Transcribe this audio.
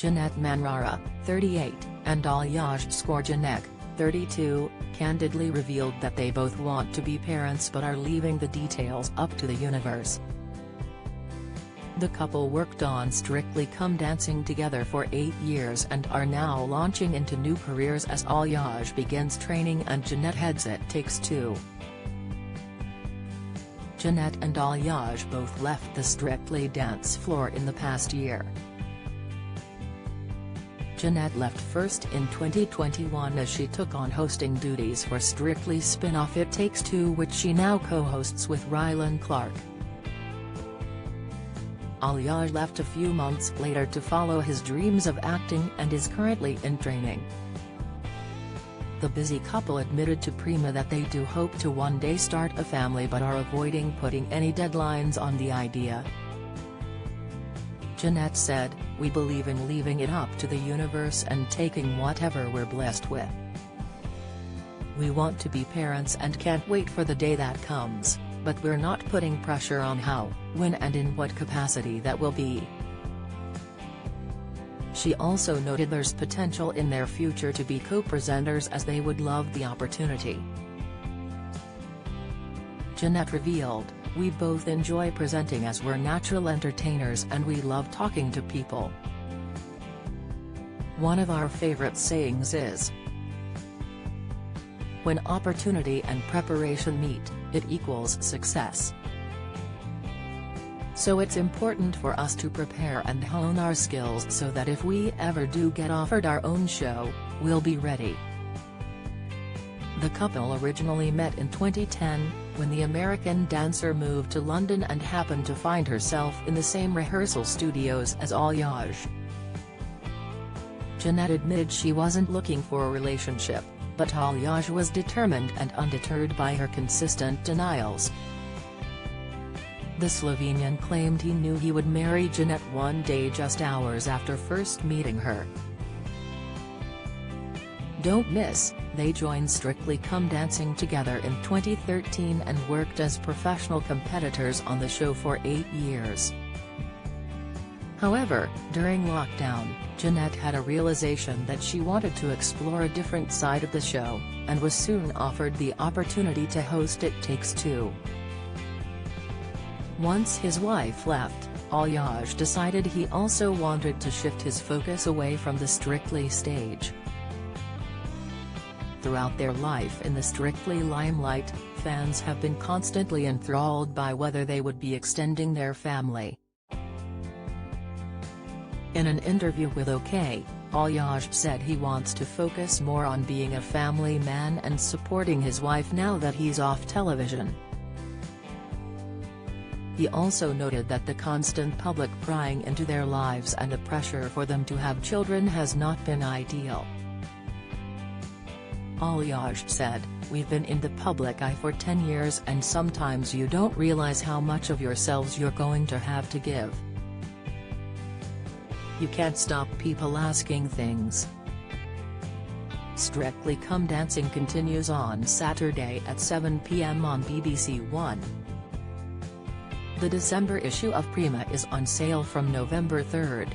Janette Manrara, 38, and Aljaž Škorjanec, 32, candidly revealed that they both want to be parents but are leaving the details up to the universe. The couple worked on Strictly Come Dancing together for 8 years and are now launching into new careers as Aljaž begins training and Janette heads It Takes Two. Janette and Aljaž both left the Strictly dance floor in the past year. Janette left first in 2021 as she took on hosting duties for Strictly spin-off It Takes Two, which she now co-hosts with Rylan Clark. Aljaž left a few months later to follow his dreams of acting and is currently in training. The busy couple admitted to Prima that they do hope to one day start a family but are avoiding putting any deadlines on the idea. Janette said, "We believe in leaving it up to the universe and taking whatever we're blessed with. We want to be parents and can't wait for the day that comes, but we're not putting pressure on how, when and in what capacity that will be." She also noted there's potential in their future to be co-presenters as they would love the opportunity. Janette revealed, "We both enjoy presenting as we're natural entertainers and we love talking to people. One of our favorite sayings is, when opportunity and preparation meet, it equals success. So it's important for us to prepare and hone our skills so that if we ever do get offered our own show, we'll be ready." The couple originally met in 2010, when the American dancer moved to London and happened to find herself in the same rehearsal studios as Aljaž. Janette admitted she wasn't looking for a relationship, but Aljaž was determined and undeterred by her consistent denials. The Slovenian claimed he knew he would marry Janette one day just hours after first meeting her. Don't miss, they joined Strictly Come Dancing together in 2013 and worked as professional competitors on the show for 8 years. However, during lockdown, Janette had a realization that she wanted to explore a different side of the show, and was soon offered the opportunity to host It Takes Two. Once his wife left, Aljaž decided he also wanted to shift his focus away from the Strictly stage. Throughout their life in the Strictly limelight, fans have been constantly enthralled by whether they would be extending their family. In an interview with OK, Aljaž said he wants to focus more on being a family man and supporting his wife now that he's off television. He also noted that the constant public prying into their lives and the pressure for them to have children has not been ideal. Aljaž said, "We've been in the public eye for 10 years and sometimes you don't realize how much of yourselves you're going to have to give. You can't stop people asking things." Strictly Come Dancing continues on Saturday at 7 p.m. on BBC One. The December issue of Prima is on sale from November 3rd.